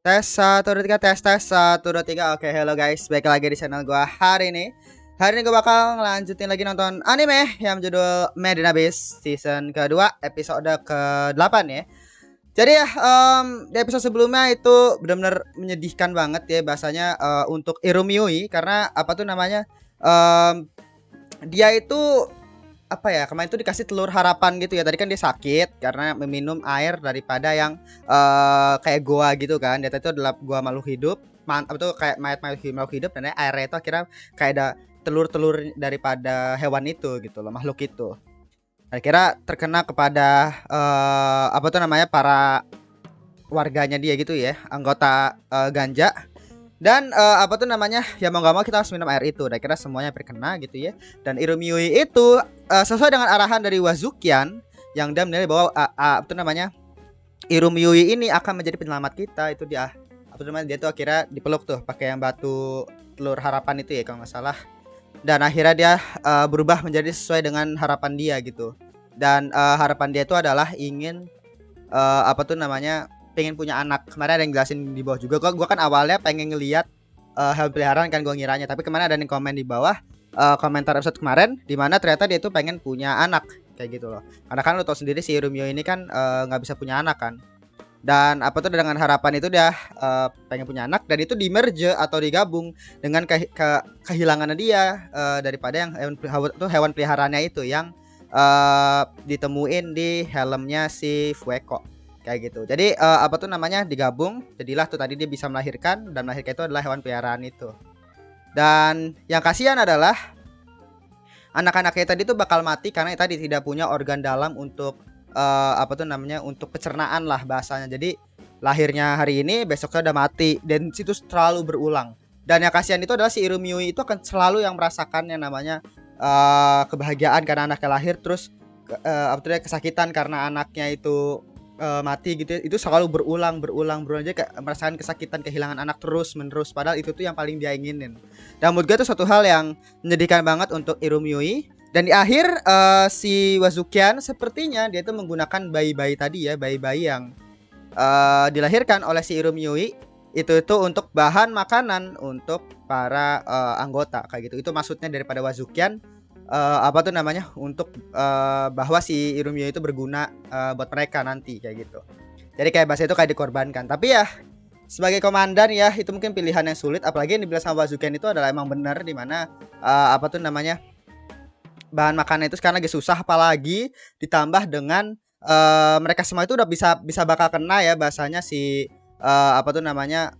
Tes 1 2 3 tes 1 2 3. Oke, hello guys, balik lagi di channel gua hari ini. Hari ini gua bakal ngelanjutin lagi nonton anime yang judul Made in Abyss season kedua episode ke-8 ya. Jadi ya, di episode sebelumnya itu benar-benar menyedihkan banget ya bahasanya, untuk Irumiui karena apa tuh namanya, dia itu apa ya, kemarin itu dikasih telur harapan gitu ya. Tadi kan dia sakit karena meminum air daripada yang kayak goa gitu kan. Dia itu adalah goa makhluk hidup. Apa tuh kayak mayat makhluk hidup dan airnya itu akhirnya kayak ada telur-telur daripada hewan itu gitu loh, makhluk itu. Akhirnya terkena kepada apa tuh namanya para warganya dia gitu ya, anggota ganja. Dan apa tuh namanya, ya mau gak mau kita harus minum air itu. Dan kira semuanya terkena gitu ya. Dan Irumiui itu sesuai dengan arahan dari Wazukian yang dia menilai bahwa apa tuh namanya, Irumiui ini akan menjadi penyelamat kita. Itu dia apa tuh namanya, dia tuh akhirnya dipeluk tuh pakai yang batu telur harapan itu ya kalau nggak salah. Dan akhirnya dia berubah menjadi sesuai dengan harapan dia gitu. Dan harapan dia itu adalah ingin apa tuh namanya, pengen punya anak. Kemarin ada yang jelasin di bawah juga. Gua kan awalnya pengen ngelihat hewan peliharaan kan gua ngiranya, tapi kemarin ada yang komen di bawah komentar episode kemarin di mana ternyata dia tuh pengen punya anak kayak gitu loh. Karena kan lo tau sendiri si Rumio ini kan nggak bisa punya anak kan. Dan apa tuh dengan harapan itu dia pengen punya anak dan itu di merge atau digabung dengan kehilangannya dia daripada yang hewan peliharaannya itu yang ditemuin di helmnya si Fueko kayak gitu. Jadi apa tuh namanya, digabung jadilah tuh tadi dia bisa melahirkan dan melahirkan itu adalah hewan peliharaan itu. Dan yang kasihan adalah anak-anaknya tadi tuh bakal mati karena tadi tidak punya organ dalam untuk apa tuh namanya, untuk pencernaan lah bahasanya. Jadi lahirnya hari ini besoknya udah mati dan situ selalu berulang. Dan yang kasihan itu adalah si Irumiui itu akan selalu yang merasakan yang namanya kebahagiaan karena anaknya lahir, terus apa tuh, kesakitan karena anaknya itu mati gitu ya. Itu selalu berulang aja, kayak merasakan kesakitan kehilangan anak terus menerus, padahal itu tuh yang paling dia inginin. Dan menurut gue itu suatu hal yang menyedihkan banget untuk Irumiui. Dan di akhir si Wazukian sepertinya dia tuh menggunakan bayi-bayi tadi ya, bayi-bayi yang dilahirkan oleh si Irumiui itu untuk bahan makanan untuk para anggota kayak gitu. Itu maksudnya daripada Wazukian apa tuh namanya, untuk bahwa si Irumiui itu berguna buat mereka nanti kayak gitu. Jadi kayak bahasa itu kayak dikorbankan. Tapi ya sebagai komandan ya itu mungkin pilihan yang sulit, apalagi yang dibilang sama Wazukian itu adalah emang benar di mana apa tuh namanya, bahan makanan itu sekarang lagi susah, apalagi ditambah dengan mereka semua itu udah bisa bakal kena ya bahasanya si apa tuh namanya,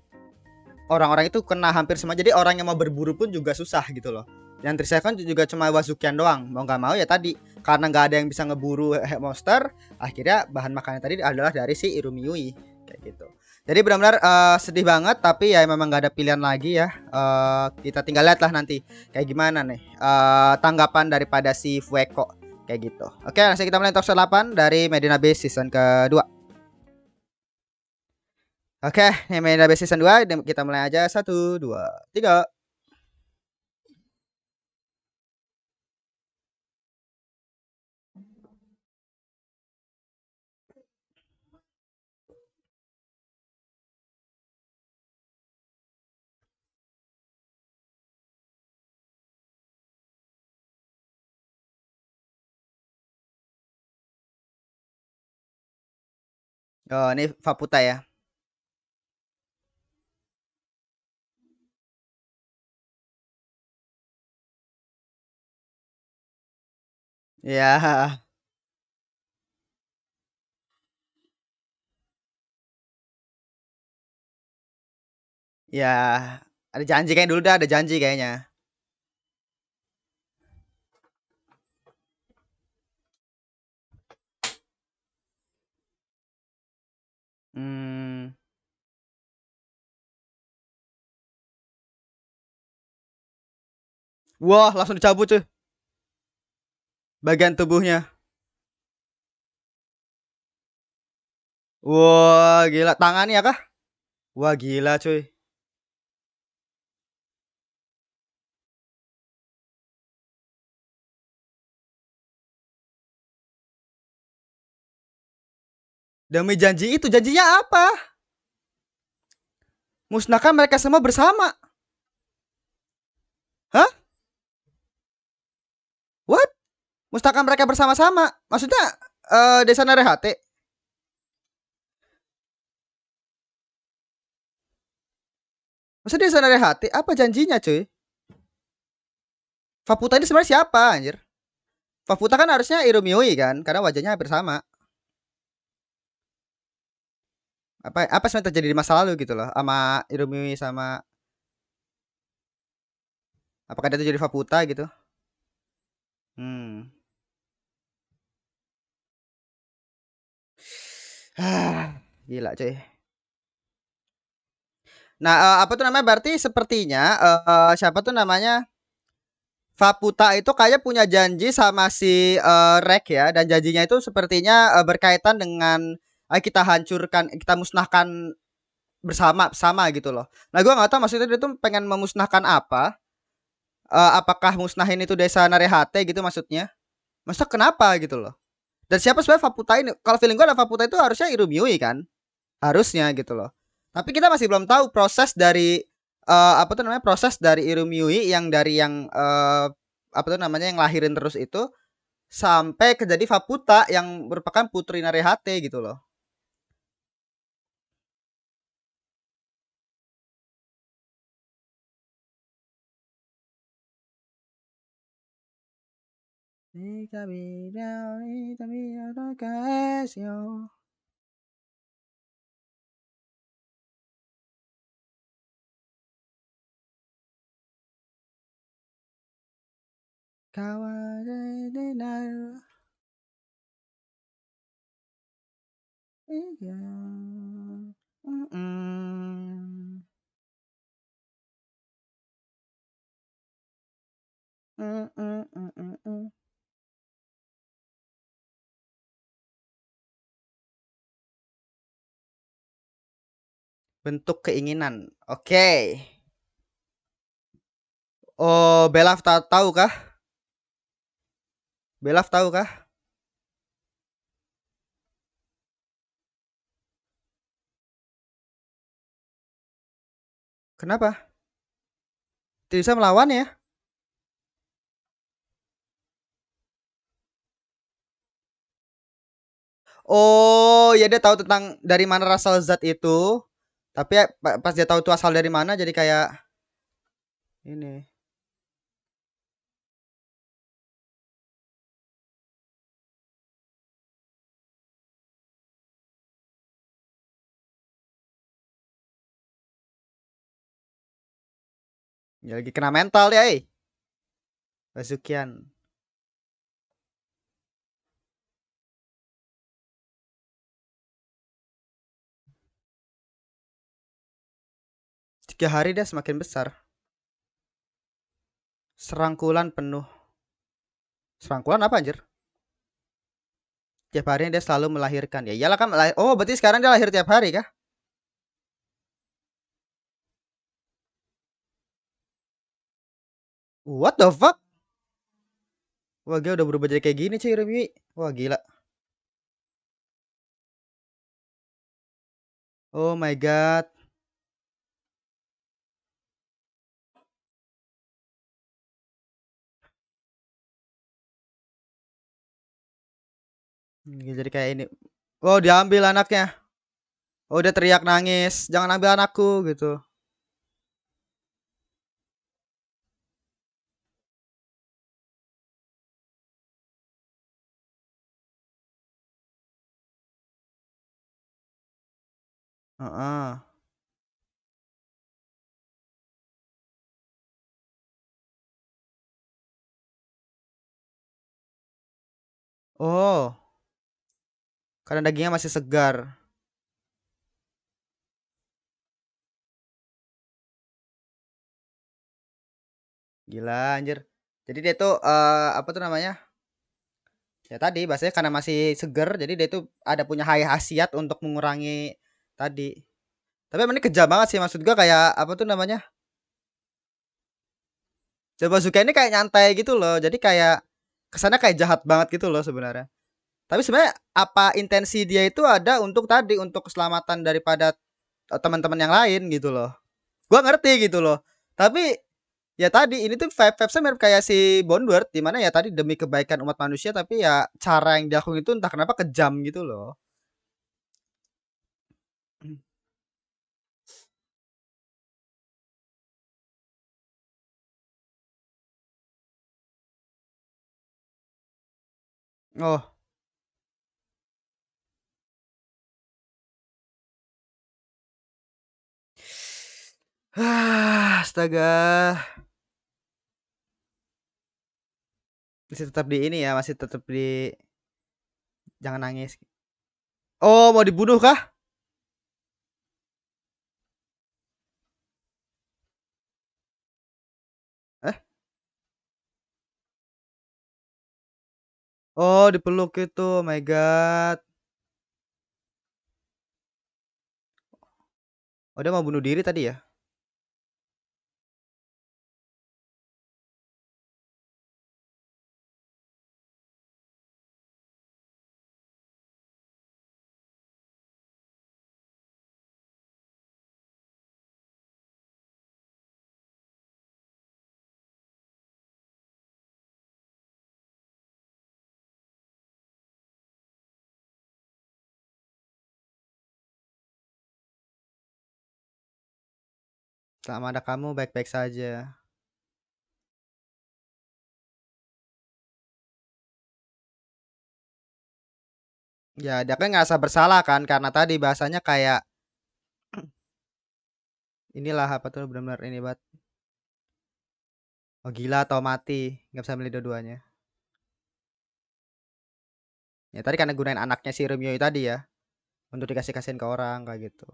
orang-orang itu kena hampir semua. Jadi orang yang mau berburu pun juga susah gitu loh. Yang tersisakan juga cuma Wazukian doang. Mau nggak mau ya tadi karena nggak ada yang bisa ngeburu monster, akhirnya bahan makanan tadi adalah dari si Irumiui kayak gitu. Jadi benar-benar sedih banget, tapi ya memang nggak ada pilihan lagi ya. Kita tinggal lihat lah nanti kayak gimana nih tanggapan daripada si Fueko kayak gitu. Oke, langsung kita mulai episode 8 dari Medina Base season kedua. Oke, ini Medina Base season 2, kita mulai aja. 1 2 3. Oh, ini Faputa ya. Ya, ya. Ada janji kayaknya dulu dah, ada janji kayaknya. Hmm. Wah, langsung dicabut cuy bagian tubuhnya. Wah, gila. Tangannya kah? Wah, gila cuy. Demi janji itu, janjinya apa? Musnahkan mereka semua bersama. Hah? What? Musnahkan mereka bersama-sama. Maksudnya Desa Narehate. Maksudnya Desa Narehate apa janjinya, cuy? Faputa ini sebenarnya siapa, anjir? Faputa kan harusnya Irumiui kan, karena wajahnya hampir sama. Apa sih yang terjadi di masa lalu gitu loh, sama Irumiui sama apakah dia tuh jadi Faputa gitu? Hmm. Gila cuy. Nah, apa tuh namanya? Berarti sepertinya siapa tuh namanya? Faputa itu kayak punya janji sama si Rek ya, dan janjinya itu sepertinya berkaitan dengan kita hancurkan, kita musnahkan bersama gitu loh. Nah, gua nggak tahu maksudnya dia tuh pengen memusnahkan apa? Apakah musnahin itu desa Narehate gitu maksudnya? Masa kenapa gitu loh? Dan siapa sebenarnya Faputa ini? Kalau feeling gue, Faputa itu harusnya Irumiui kan? Harusnya gitu loh. Tapi kita masih belum tahu proses dari apa tuh namanya? Proses dari Irumiui yang dari yang apa tuh namanya yang lahirin terus itu sampai ke jadi Faputa yang merupakan putri Narehate gitu loh. Bentuk keinginan. Oke. Oh, Belaf tahu kah? Belaf tahu kah? Kenapa? Tidak bisa melawan ya? Oh, ya dia tahu tentang dari mana asal zat itu. Tapi ya, pas dia tahu itu asal dari mana jadi kayak ini. Ya lagi kena mental ya, Basukian. 3 hari dia semakin besar. Serangkulan penuh. Serangkulan apa anjir? Tiap harinya dia selalu melahirkan. Ya iyalah kan oh, berarti sekarang dia lahir tiap hari kah? What the fuck? Wah, dia udah berubah jadi kayak gini cuy, Remi. Wah, gila. Oh my god. Jadi kayak ini. Oh, diambil anaknya. Oh, dia teriak nangis. Jangan ambil anakku gitu. Heeh. Oh, karena dagingnya masih segar. Gila anjir. Jadi dia tuh apa tuh namanya? Ya tadi bahasanya karena masih seger jadi dia tuh ada punya khasiat untuk mengurangi tadi. Tapi emang ini kejam banget sih maksud gua kayak apa tuh namanya? Coba Suka ini kayak nyantai gitu loh. Jadi kayak kesannya kayak jahat banget gitu loh sebenarnya. Tapi sebenarnya apa intensi dia itu ada untuk tadi untuk keselamatan daripada teman-teman yang lain gitu loh. Gua ngerti gitu loh. Tapi ya tadi ini tuh vibes-nya mirip kayak si Bondward di mana ya tadi demi kebaikan umat manusia tapi ya cara yang dilakukan itu entah kenapa kejam gitu loh. Oh, astaga. Masih tetap di ini ya, masih tetap di jangan nangis. Oh, mau dibunuh kah? Eh? Oh, dipeluk itu. Oh my god. Oh, dia mau bunuh diri tadi ya? Selama ada kamu baik-baik saja. Ya, dia kan ngerasa bersalah kan karena tadi bahasanya kayak inilah apa tuh benar-benar ini banget. Oh, gila atau mati, nggak bisa milih dua-duanya. Ya tadi karena gunain anaknya si Romeo tadi ya untuk dikasih kasihin ke orang kayak gitu.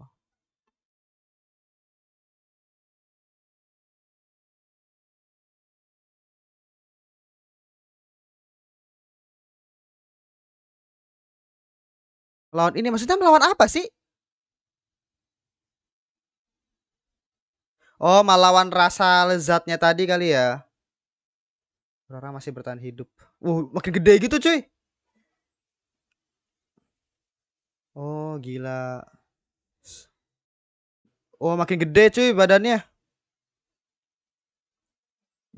Lawan ini maksudnya melawan apa sih? Oh, melawan rasa lezatnya tadi kali ya. Orang masih bertahan hidup. Makin gede gitu cuy. Oh, gila. Oh, makin gede cuy badannya.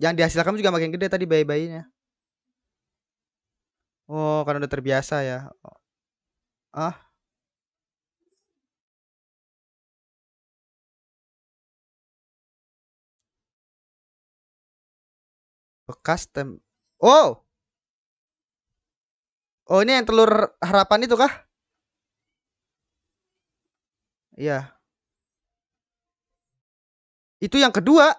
Yang dihasilkan juga makin gede tadi bayi-bayinya. Oh, karena udah terbiasa ya. Ah, bekas tem. Oh, oh ini yang telur harapan itu kah? Iya. Itu yang kedua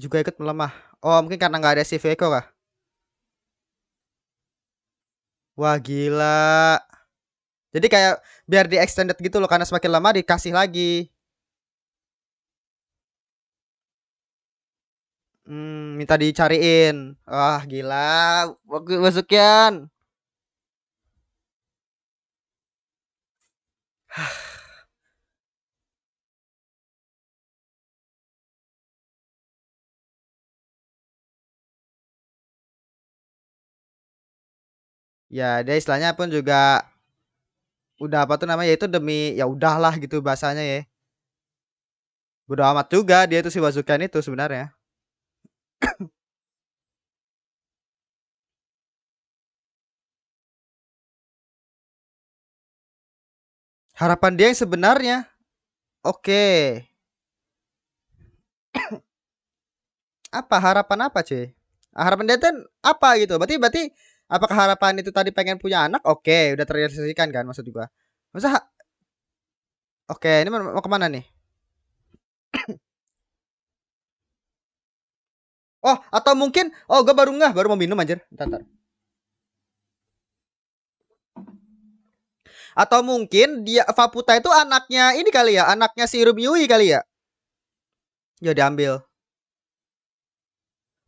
juga ikut melemah. Oh, mungkin karena nggak ada si Veko kah? Wah, gila. Jadi kayak biar di extended gitu loh karena semakin lama dikasih lagi. Minta dicariin. Wah, gila. Waktu masukian. Ya, dia istilahnya pun juga udah apa tuh namanya ya itu demi ya udahlah gitu bahasanya ya. Bodo amat juga dia tuh si Wazukian itu sebenarnya. Harapan dia yang sebenarnya. Oke. Apa harapan apa, cuy? Harapan dia kan apa gitu? Berarti berarti apakah harapan itu tadi pengen punya anak? Oke, udah terrealisasikan kan maksud gua. Masa oke, ini mau kemana nih? Oh, atau mungkin oh gua baru nggak, baru mau minum anjir. Entar, entar. Atau mungkin dia Faputa itu anaknya ini kali ya, anaknya si Rumiui kali ya? Ya diambil.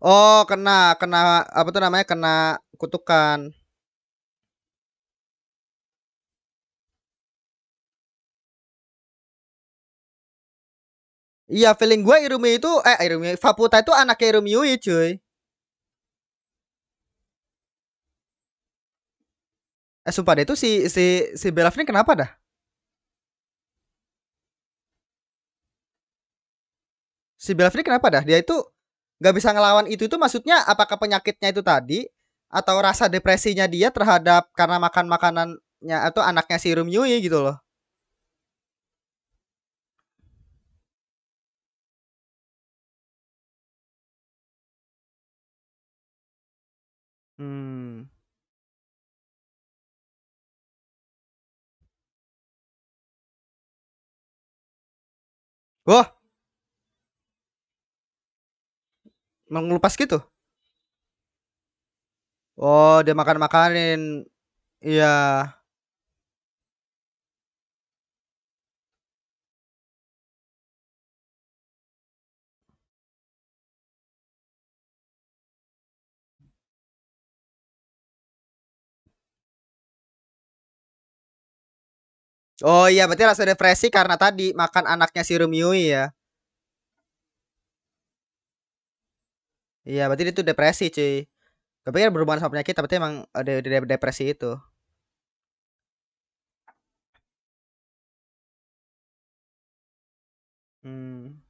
Oh, kena kena apa tuh namanya? Kena kutukan. Iya, feeling gue Irumi itu Irumi Faputa itu anaknya Irumi cuy. Sumpah deh itu si Belaf ini kenapa dah? Si Belaf ini kenapa dah? Dia itu nggak bisa ngelawan itu maksudnya apakah penyakitnya itu tadi atau rasa depresinya dia terhadap karena makan makanannya atau anaknya si Rumyui gitu loh. Hmm. Wah, mengelupas gitu. Oh, dia makan-makanin. Iya. Oh iya, berarti rasa depresi karena tadi makan anaknya si Rumyui ya. Iya, berarti itu depresi, cuy. Tapi kan berhubungan sama penyakit, berarti emang ada depresi itu. Hmm.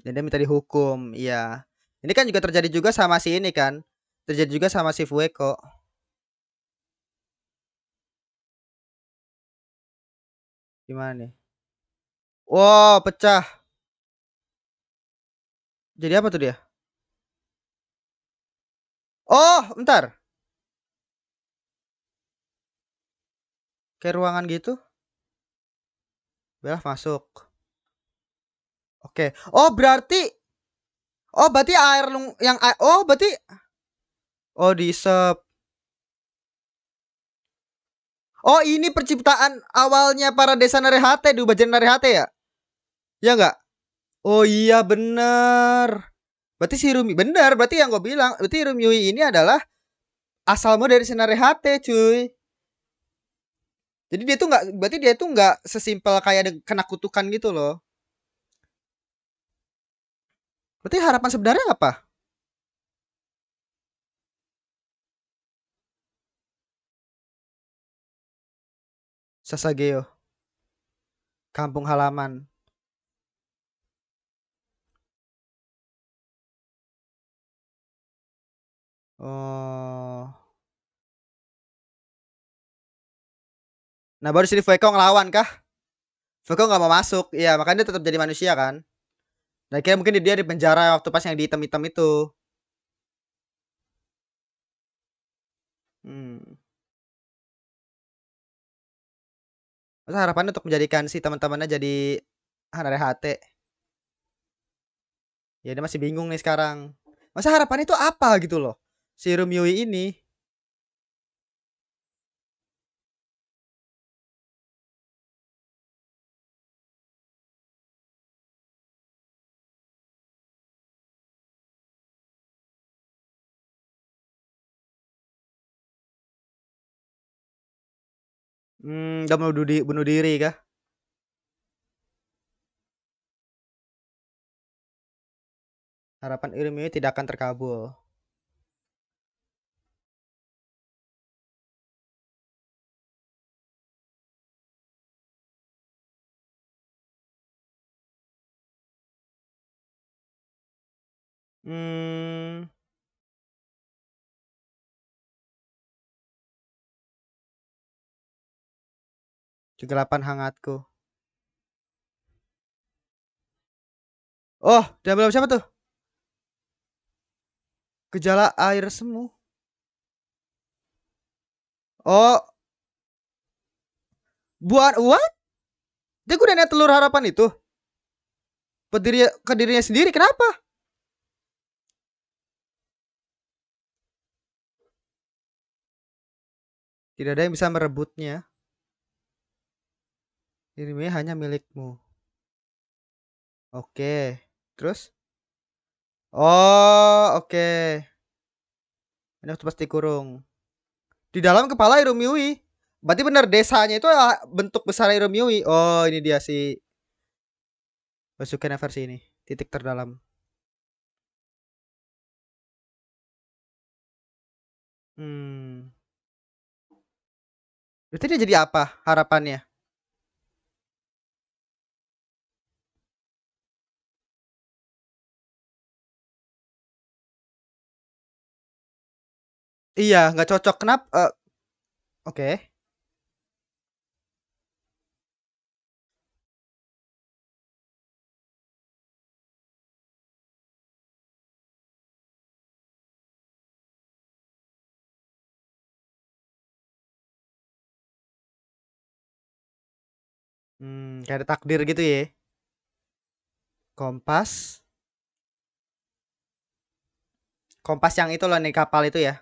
Dan dia minta dihukum, iya. Ini kan juga terjadi juga sama si ini kan. Terjadi juga sama si Fueko. Gimana nih? Wow, pecah. Jadi apa tuh dia? Oh, bentar. Kayak ruangan gitu. Bella masuk. Oke. Oh berarti air oh berarti oh diisep. Oh ini perciptaan awalnya para desa Narehate di Ubajan Narehate ya? Ya enggak? Oh iya bener. Berarti si Rumi bener. Berarti yang gue bilang. Berarti Rumi ini adalah asalmu dari Narehate cuy. Jadi dia tuh nggak. Berarti dia tuh nggak sesimpel kayak kena kutukan gitu loh. Berarti harapan sebenarnya apa? Sasageo. Kampung halaman. Oh. Nah baru sini Fueko ngelawan kah? Fueko nggak mau masuk. Iya makanya dia tetap jadi manusia kan. Nah kira mungkin dia di penjara waktu pas yang di hitam-hitam itu. Hmm. Masa harapannya untuk menjadikan si teman-temannya jadi Hanare Hate. Ya dia masih bingung nih sekarang. Masa harapannya itu apa gitu loh. Si Rumyui ini. Gak mau bunuh diri kah? Harapan Rumyui tidak akan terkabul. Hmm, kegelapan hangatku. Oh, diambil sama siapa tuh? Gejala air semu. Oh, buat what? Dia udah liat telur harapan itu. Ke dirinya sendiri kenapa? Tidak ada yang bisa merebutnya. Dirinya hanya milikmu. Oke. Terus? Oh, oke. Ini waktu pasti kurung. Di dalam kepala Iromiui. Berarti benar desanya itu bentuk besar Iromiui. Oh, ini dia si Basukena versi ini. Titik terdalam. Hmm. Berarti dia jadi apa harapannya? Iya, nggak cocok. Kenapa? Oke. Kayak ada takdir gitu ya. Kompas. Kompas yang itu loh nih kapal itu ya.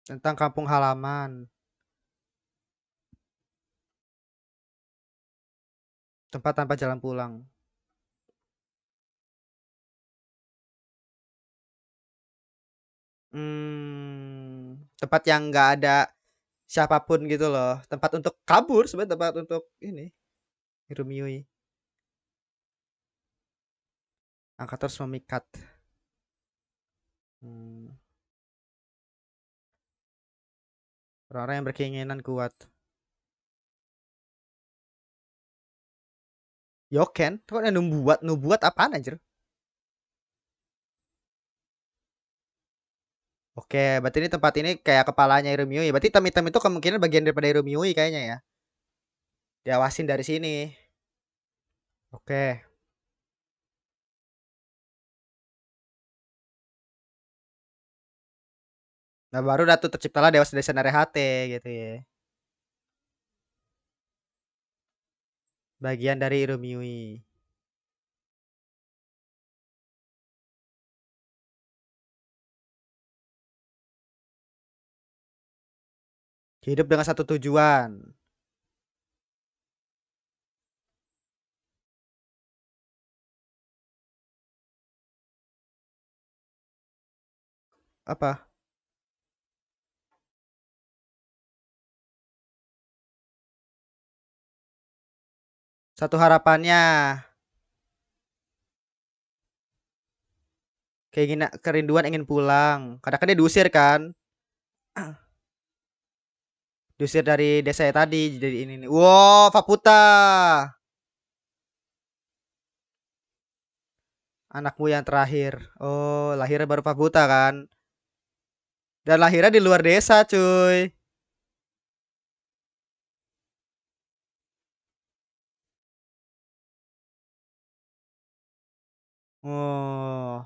Tentang kampung halaman. Tempat tanpa jalan pulang. Tempat yang nggak ada siapapun gitu loh. Tempat untuk kabur sebenarnya tempat untuk ini. Hirumiui. Angkat terus memikat. Hmm, Orang-orang yang berkeinginan kuat. Yoken? Kok ada nubuat? Nubuat apaan anjir? Oke, berarti ini tempat ini kayak kepalanya Hirumiui. Berarti hitam-hitam itu kemungkinan bagian daripada Hirumiui kayaknya ya. Diawasin dari sini. Oke. Nah baru Datu terciptalah Dewa Desa Narehate gitu ya. Bagian dari Hirumiui. Hidup dengan satu tujuan. Apa? Satu harapannya. Keinginan kerinduan ingin pulang. Kadang kan dia diusir kan. Diusir dari desa tadi jadi ini nih. Wow, Faputa. Anakmu yang terakhir. Oh, lahirnya baru Faputa kan. Dan lahirnya di luar desa, cuy. Oh,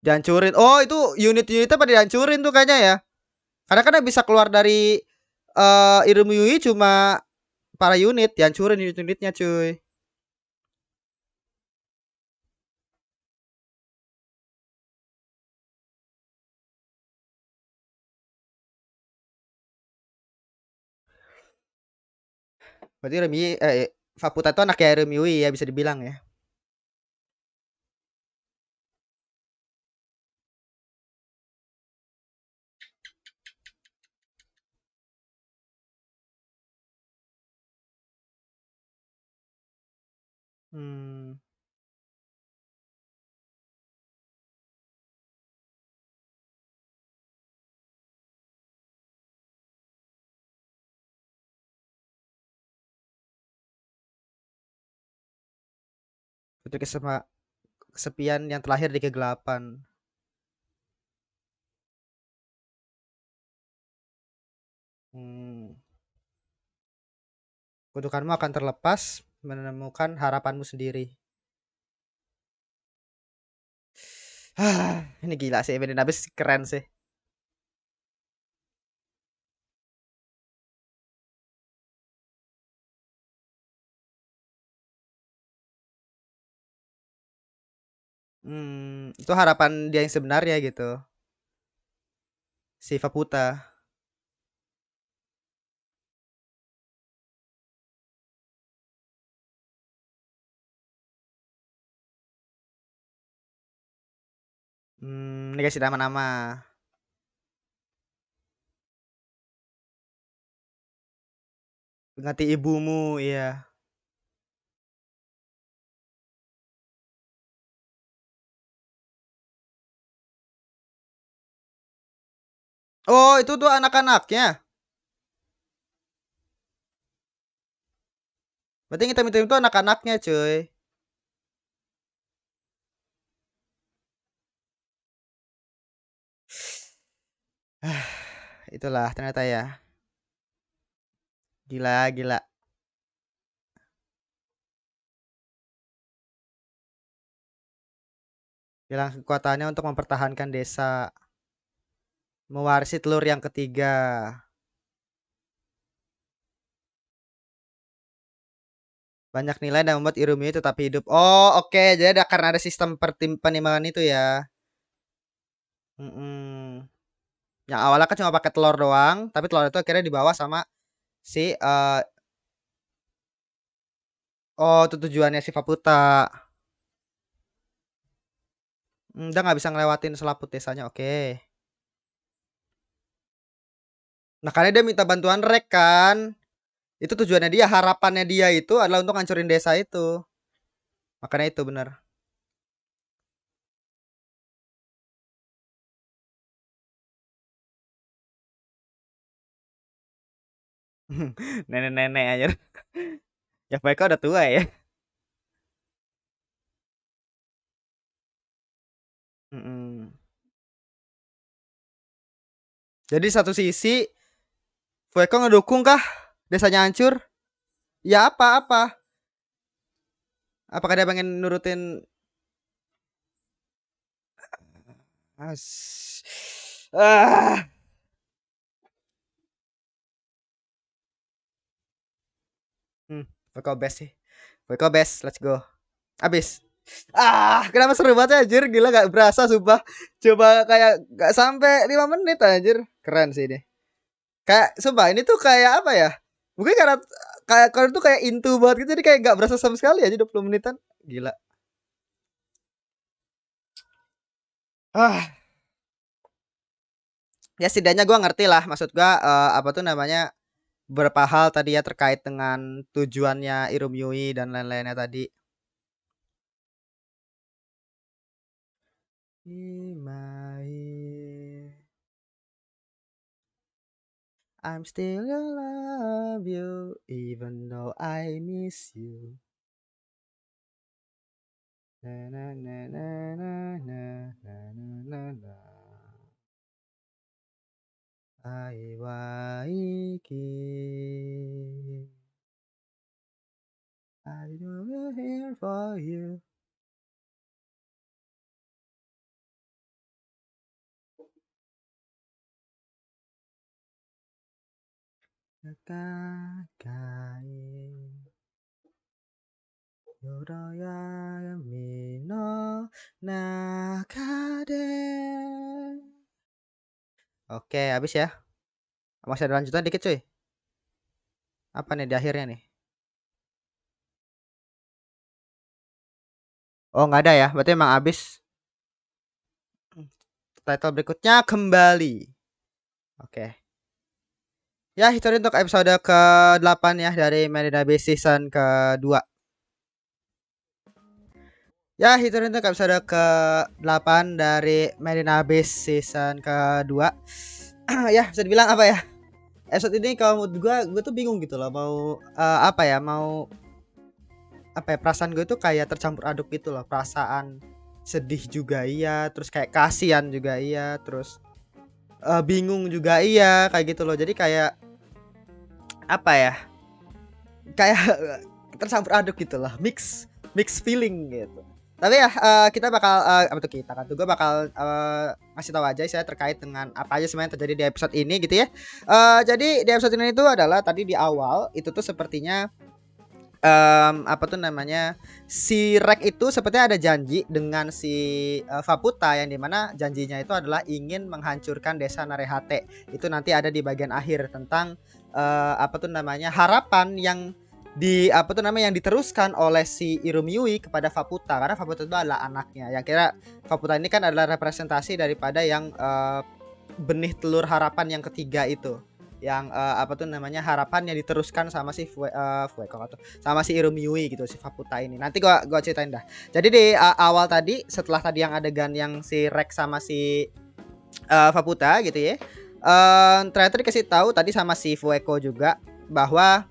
dihancurin. Oh, itu unit-unitnya pada dihancurin tuh kayaknya ya. Karena kan bisa keluar dari Irumi Yui cuma para unit, dihancurin unit-unitnya, cuy. Berarti Faputa itu anaknya Irumi Yui ya bisa dibilang ya. Hmm. Itu kesepian yang terlahir di kegelapan. Hmm. Kutukanmu akan terlepas menemukan harapanmu sendiri. Ini gila sih, Ebony Nabis keren sih. Itu harapan dia yang sebenarnya gitu. Si Faputa. Dikasih nama-nama. Ganti ibumu, iya. Oh, itu tuh anak-anaknya. Berarti yang hitam-hitam itu anak-anaknya, cuy. Itulah ternyata ya. Gila, gila. Bilang kekuatannya untuk mempertahankan desa. Mewarisi telur yang ketiga. Banyak nilai dan membuat Irumi tetap hidup. Oh, oke. Jadi ada karena ada sistem penimbangan itu ya. Mm-mm. Yang awalnya kan cuma pakai telur doang, tapi telur itu akhirnya dibawa sama si oh, itu tujuannya si Faputa. Udah nggak bisa ngelewatin selaput desanya. Oke. Nah, karena dia minta bantuan Rek kan. Itu tujuannya dia, harapannya dia itu adalah untuk ngancurin desa itu. Makanya itu benar. Nenek-nenek aja. Ya mereka udah tua ya. Mm-mm. Jadi satu sisi Fueko ngedukung kah desanya hancur? Ya apa-apa. Apakah dia pengen nurutin As... Ah. Hmm, Fueko best sih. Fueko best, let's go. Abis. Kenapa seru banget ya, anjir? Gila gak berasa sumpah. Coba kayak gak sampai 5 menit anjir. Keren sih ini. Kayak sumpah ini tuh kayak apa ya? Mungkin karena kayak kalau tuh kayak into banget gitu jadi kayak gak berasa sama sekali aja 20 menitan. Gila. Ah, ya setidaknya gua ngerti lah maksud gua apa tuh namanya beberapa hal tadi ya terkait dengan tujuannya Irum Yui dan lain-lainnya tadi. Imai, I'm still gonna love you even though I miss you. Na na na na na na na na na. Ai wa iki. I do here for you. Nakakai. Yoroya mi no nakade. Oke, habis ya. Masih ada lanjutan dikit cuy. Apa nih di akhirnya nih? Oh, nggak ada ya. Berarti emang habis. Title berikutnya kembali. Oke. Ya, itu untuk episode ke-8 ya dari Marina Bay season kedua. Ya, itu untuk episode ke-8 dari Marina Bay season kedua. Ya, bisa dibilang apa ya? Episode ini kalau menurut gue tuh bingung gitu loh. Mau apa ya? Mau apa ya? Perasaan gue tuh kayak tercampur aduk gitu loh. Perasaan sedih juga iya, terus kayak kasihan juga iya, terus bingung juga iya, kayak gitu loh. Jadi kayak apa ya? Kayak tercampur aduk gitu lah, mix feeling gitu. Tapi ya kita bakal apa tuh kita kan tuh gue bakal ngasih tahu aja saya terkait dengan apa aja sebenarnya terjadi di episode ini gitu ya. Jadi di episode ini itu adalah tadi di awal itu tuh sepertinya apa tuh namanya si Rek itu sepertinya ada janji dengan si Faputa yang dimana janjinya itu adalah ingin menghancurkan desa Narehate. Itu nanti ada di bagian akhir tentang apa tuh namanya harapan yang apa tuh namanya yang diteruskan oleh si Irumiui kepada Faputa karena Faputa itu adalah anaknya. Yang kira Faputa ini kan adalah representasi daripada yang benih telur harapan yang ketiga itu. Yang apa tuh namanya harapan yang diteruskan sama si Fueko atau sama si Irumiui gitu si Faputa ini. Nanti gua ceritain dah. Jadi di awal tadi setelah tadi yang adegan yang si Rex sama si Faputa gitu ya. Ternyata dikasih tahu tadi sama si Fueko juga bahwa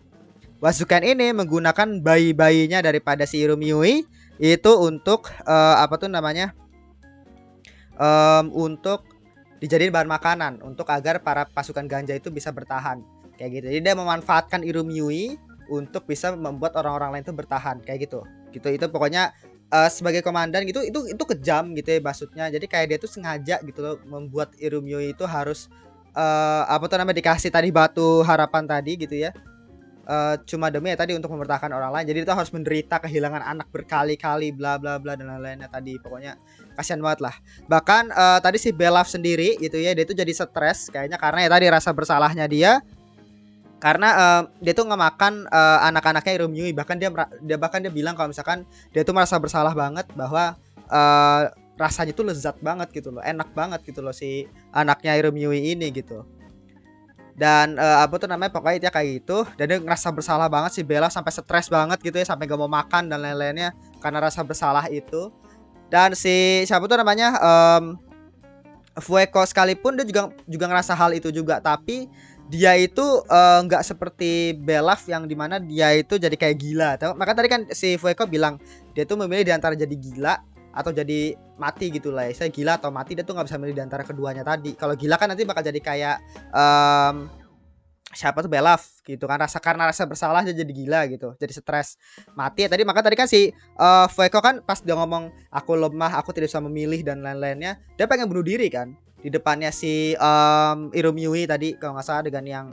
Wazuken ini menggunakan bayi-bayinya daripada si Irumiui itu untuk apa tuh namanya? Untuk dijadiin bahan makanan untuk agar para pasukan ganja itu bisa bertahan kayak gitu. Jadi dia memanfaatkan Irumiui untuk bisa membuat orang-orang lain itu bertahan kayak gitu. Gitu itu pokoknya sebagai komandan gitu itu kejam gitu ya maksudnya. Jadi kayak dia tuh sengaja gitu loh membuat Irumiui itu harus apa tuh namanya dikasih tadi batu harapan tadi gitu ya. Cuma demi ya tadi untuk membertahankan orang lain. Jadi itu harus menderita kehilangan anak berkali-kali bla bla bla dan lain-lainnya tadi. Pokoknya kasihan banget lah. Bahkan tadi si Belaf sendiri gitu ya, dia itu jadi stres kayaknya karena ya tadi rasa bersalahnya dia karena dia tuh ngemakan anak-anaknya Irumiui. Bahkan dia bilang kalau misalkan dia tuh merasa bersalah banget bahwa rasanya tuh lezat banget gitu loh, enak banget gitu loh si anaknya Irumiui ini gitu. Dan apa tuh namanya pokoknya dia kayak gitu dan dia ngerasa bersalah banget si Bella sampai stres banget gitu ya sampai gak mau makan dan lain-lainnya karena rasa bersalah itu. Dan si siapa tuh namanya Fueko sekalipun dia juga ngerasa hal itu juga tapi dia itu nggak seperti Belaf yang dimana dia itu jadi kayak gila. Maka tadi kan si Fueko bilang dia tuh memilih di antara jadi gila atau jadi mati gitu lah ya. Saya gila atau mati dia tuh nggak bisa milih di antara keduanya tadi. Kalau gila kan nanti bakal jadi kayak siapa tuh Belaf gitu kan karena rasa bersalah dia jadi gila gitu jadi stres mati ya tadi maka tadi kan si Fueko kan pas dia ngomong aku lemah aku tidak bisa memilih dan lain-lainnya dia pengen bunuh diri kan di depannya si Irumiui tadi kalau nggak salah dengan yang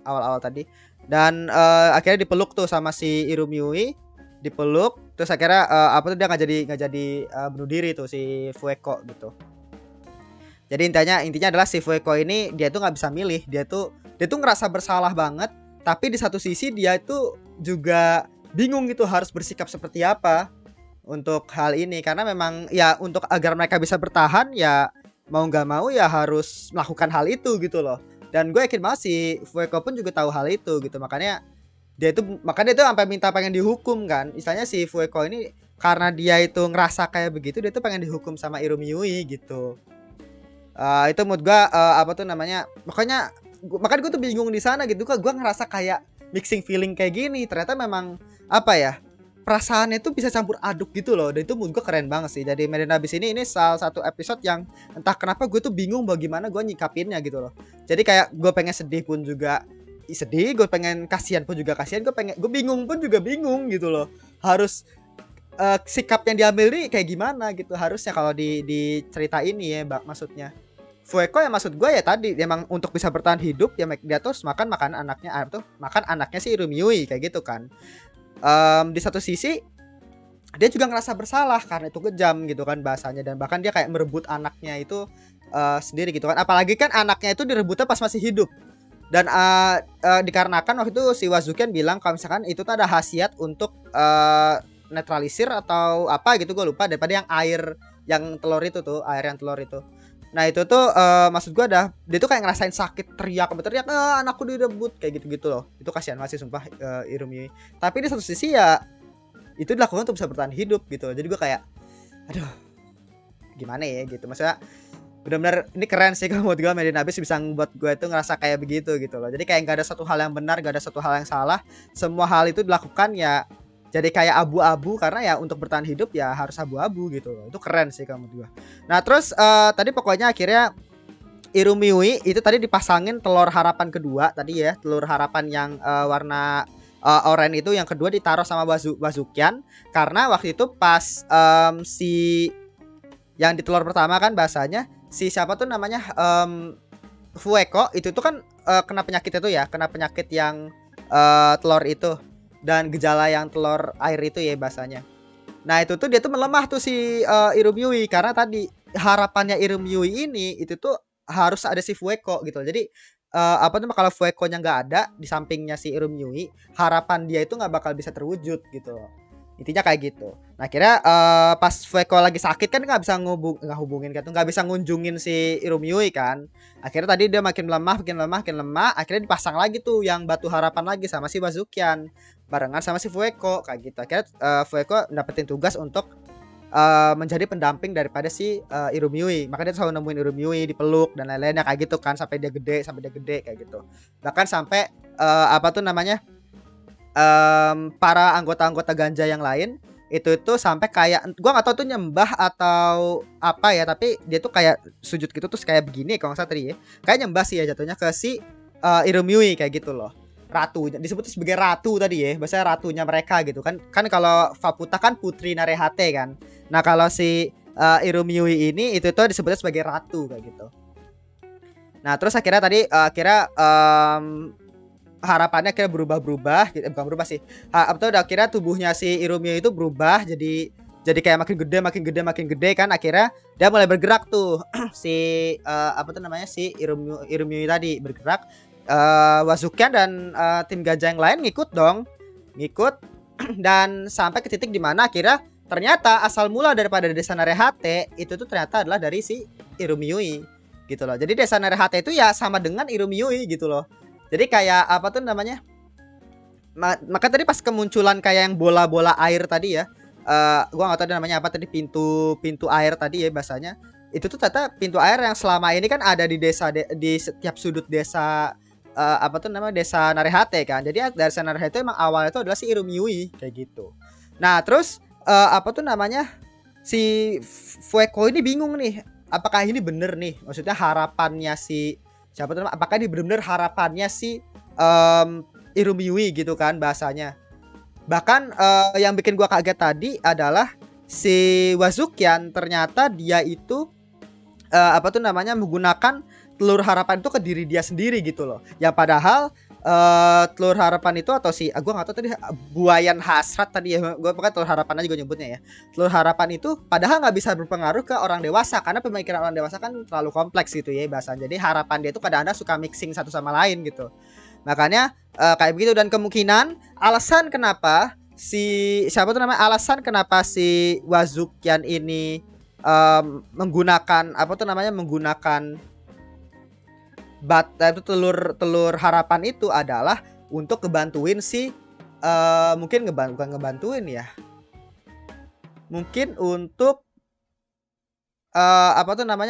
awal-awal tadi dan akhirnya dipeluk tuh sama si Irumiui dipeluk terus akhirnya apa tuh dia nggak jadi bunuh diri tuh si Fueko gitu. Jadi intinya adalah si Fueko ini dia tuh nggak bisa milih, dia tuh ngerasa bersalah banget, tapi di satu sisi dia itu juga bingung gitu harus bersikap seperti apa untuk hal ini karena memang ya untuk agar mereka bisa bertahan ya mau nggak mau ya harus melakukan hal itu gitu loh. Dan gue yakin banget si Fueko pun juga tahu hal itu gitu makanya dia itu sampai minta pengen dihukum kan. Istilahnya si Fueko ini karena dia itu ngerasa kayak begitu dia tuh pengen dihukum sama Irumiui gitu. Itu mood gue apa tuh namanya makanya gue tuh bingung di sana gitu kan gue ngerasa kayak mixing feeling kayak gini ternyata memang apa ya perasaannya tuh bisa campur aduk gitu loh dan itu mood gue keren banget sih. Jadi Medan Abyss ini salah satu episode yang entah kenapa gue tuh bingung bagaimana gue nyikapinnya gitu loh. Jadi kayak gue pengen sedih pun juga sedih, gue pengen kasihan pun juga kasihan, gue bingung pun juga bingung gitu loh. Harus sikap yang diambil nih kayak gimana gitu harusnya kalau di cerita ini ya maksudnya. Fueko ya maksud gue ya tadi emang untuk bisa bertahan hidup ya dia terus makan anaknya makan anaknya si Irumiui kayak gitu kan. Di satu sisi dia juga ngerasa bersalah karena itu kejam gitu kan bahasanya dan bahkan dia kayak merebut anaknya itu sendiri gitu kan. Apalagi kan anaknya itu direbutnya pas masih hidup. Dan dikarenakan waktu itu si Wazuken bilang kalau misalkan itu tuh ada khasiat untuk netralisir atau apa gitu gue lupa daripada yang air yang telur itu tuh air yang telur itu. Nah itu tuh maksud gue dia tuh kayak ngerasain sakit teriak anakku direbut kayak gitu-gitu loh. Itu kasihan masih sumpah Irumiui. Tapi di satu sisi ya itu dilakukan untuk bisa bertahan hidup gitu. Jadi gue kayak aduh gimana ya gitu. Maksudnya benar-benar ini keren sih kalau menurut gue Medan Abyss bisa buat gue itu ngerasa kayak begitu gitu loh. Jadi kayak gak ada satu hal yang benar, gak ada satu hal yang salah. Semua hal itu dilakukan ya jadi kayak abu-abu karena ya untuk bertahan hidup ya harus abu-abu gitu loh. Itu keren sih kalau menurut gue. Nah terus tadi pokoknya akhirnya Irumiui itu tadi dipasangin telur harapan kedua tadi ya. Telur harapan yang warna oranye itu yang kedua ditaruh sama Wazukian. Karena waktu itu pas si yang di telur pertama kan bahasanya si siapa tuh namanya Fueko itu tuh kan kena penyakit itu ya. Kena penyakit yang telur itu dan gejala yang telur air itu ya bahasanya. Nah itu tuh dia tuh melemah tuh si Irumiui karena tadi harapannya Irumiui ini itu tuh harus ada si Fueko gitu. Jadi apa tuh kalau Fuekonya nggak ada di sampingnya si Irumiui harapan dia itu nggak bakal bisa terwujud gitu. Intinya kayak gitu. Nah akhirnya pas Fueko lagi sakit kan nggak bisa nggak bisa ngunjungin si Irumiui kan. Akhirnya tadi dia makin lemah. Akhirnya dipasang lagi tuh yang batu harapan lagi sama si Wazukian barengan sama si Fueko kayak gitu. Akhirnya Fueko dapetin tugas untuk menjadi pendamping daripada si Irumiui. Makanya dia selalu nemuin Irumiui, dipeluk dan lain-lainnya kayak gitu kan sampai dia gede kayak gitu. Bahkan sampai apa tuh namanya? Para anggota-anggota ganja yang lain itu sampai kayak gua nggak tahu tuh nyembah atau apa ya, tapi dia tuh kayak sujud gitu terus kayak begini kalau nggak salah tadi ya. Kayak nyembah sih ya jatuhnya ke si Irumiui kayak gitu loh. Ratu disebut sebagai ratu tadi ya, bahasa ratunya mereka gitu kan. Kan kalau Faputa kan putri Narehate kan. Nah, kalau si Irumiui ini itu tuh disebutnya sebagai ratu kayak gitu. Nah, terus akhirnya tadi harapannya akhirnya berubah gitu, bukan berubah sih. Akhirnya tubuhnya si Irumiui itu berubah jadi kayak makin gede kan, akhirnya dia mulai bergerak tuh si si Irumiui tadi bergerak. Wasukian dan tim gajah yang lain ngikut dan sampai ke titik dimana akhirnya ternyata asal mula daripada desa Narehate itu tuh ternyata adalah dari si Irumiui gitu loh. Jadi desa Narehate itu ya sama dengan Irumiui gitu loh. Jadi kayak maka tadi pas kemunculan kayak yang bola-bola air tadi ya, gua nggak tahu namanya apa tadi, pintu air tadi ya bahasanya. Itu tuh ternyata pintu air yang selama ini kan ada di di setiap sudut desa desa Narehate kan. Jadi dari desa Narehate emang awalnya itu adalah si Irumiui kayak gitu. Nah, terus si Fueko ini bingung nih, apakah ini bener nih? Maksudnya harapannya si apakah ini benar-benar harapannya si Irumiui gitu kan bahasanya. Bahkan yang bikin gua kaget tadi adalah si Wazukian ternyata dia itu menggunakan telur harapan itu ke diri dia sendiri gitu loh. Yang padahal telur harapan itu atau si gue nggak tahu tadi buayan hasrat tadi ya, gue pakai telur harapan aja gue nyebutnya ya. Telur harapan itu padahal nggak bisa berpengaruh ke orang dewasa karena pemikiran orang dewasa kan terlalu kompleks gitu ya bahasanya. Jadi harapan dia itu kadang-kadang suka mixing satu sama lain gitu. Makanya kayak begitu, dan kemungkinan alasan kenapa si alasan kenapa si Wazukian ini menggunakan itu telur harapan itu adalah untuk ngebantuin si mungkin bukan ngebantuin ya, mungkin untuk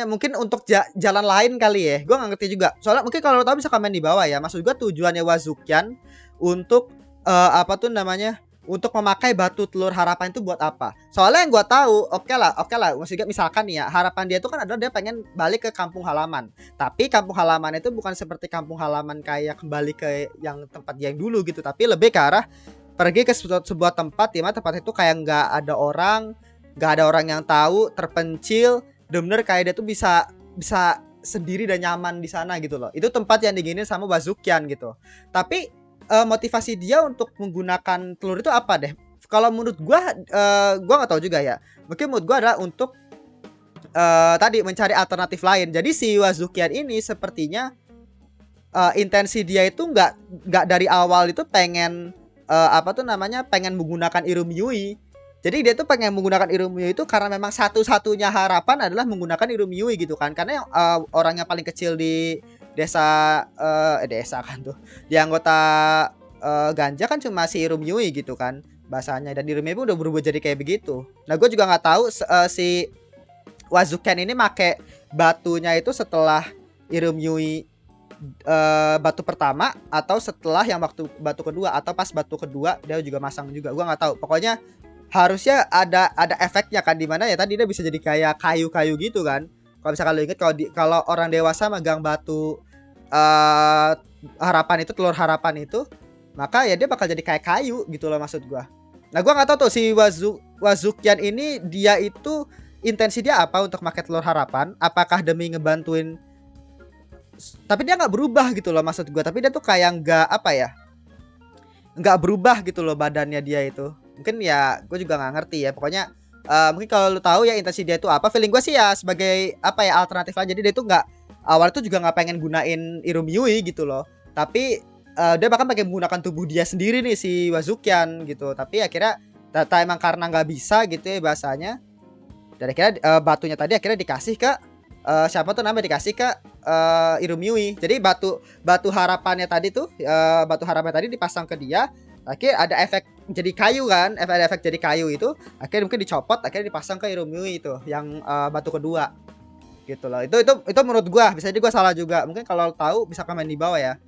mungkin untuk jalan lain kali ya, gue nggak ngerti juga soalnya. Mungkin kalau lo tahu bisa komen di bawah ya. Maksud gue tujuannya Wazukian untuk untuk memakai batu telur harapan itu buat apa? Soalnya yang gue tahu, oke lah. Maksudnya misalkan nih ya, harapan dia itu kan adalah dia pengen balik ke kampung halaman. Tapi kampung halaman itu bukan seperti kampung halaman kayak kembali ke yang tempat dia yang dulu gitu. Tapi lebih ke arah pergi ke sebuah tempat di mana tempat itu kayak nggak ada orang yang tahu, terpencil. Bener-bener kayak dia tuh bisa sendiri dan nyaman di sana gitu loh. Itu tempat yang diginin sama Wazukian gitu. Tapi motivasi dia untuk menggunakan telur itu apa deh? Kalau menurut gua nggak tahu juga ya. Mungkin menurut gua adalah untuk tadi mencari alternatif lain. Jadi si Wazukian ini sepertinya intensi dia itu nggak dari awal itu pengen pengen menggunakan Irumiui. Jadi dia tuh pengen menggunakan Irumiui itu karena memang satu-satunya harapan adalah menggunakan Irumiui gitu kan. Karena yang orang yang paling kecil di desa kan tuh, di anggota ganja kan cuma si Irumiui gitu kan bahasanya, dan Irumiui pun udah berubah jadi kayak begitu. Nah, gue juga nggak tahu si Wazukian ini make batunya itu setelah Irumiui batu pertama atau setelah yang waktu batu kedua, atau pas batu kedua dia juga masang juga. Gue nggak tahu, pokoknya harusnya ada efeknya kan, dimana ya tadi dia bisa jadi kayak kayu-kayu gitu kan. Kalau misalkan lo inget, kalau orang dewasa megang batu harapan itu, telur harapan itu, maka ya dia bakal jadi kayak kayu gitu loh maksud gua. Nah, gua nggak tahu tuh si Wazukian ini dia itu intensi dia apa untuk pakai telur harapan? Apakah demi ngebantuin? Tapi dia nggak berubah gitu loh maksud gua. Tapi dia tuh kayak nggak berubah gitu loh badannya dia itu. Mungkin ya gue juga nggak ngerti ya. Pokoknya mungkin kalau lu tahu ya intensi dia itu apa, feeling gue sih ya sebagai alternatif aja. Jadi dia itu awal itu juga nggak pengen gunain Irumiui gitu loh, tapi dia bahkan pengen menggunakan tubuh dia sendiri nih si Wazukian gitu. Tapi akhirnya data emang karena nggak bisa gitu ya bahasanya, dan akhirnya batunya tadi akhirnya dikasih ke dikasih ke Irumiui. Jadi batu harapannya tadi tuh batu harapannya tadi dipasang ke dia, Akhirnya ada efek jadi kayu kan, efek jadi kayu itu akhirnya mungkin dicopot, akhirnya dipasang ke Irumyui itu yang batu kedua gitu loh. Itu menurut gua, bisa jadi gua salah juga. Mungkin kalau tahu bisa komen di bawah ya.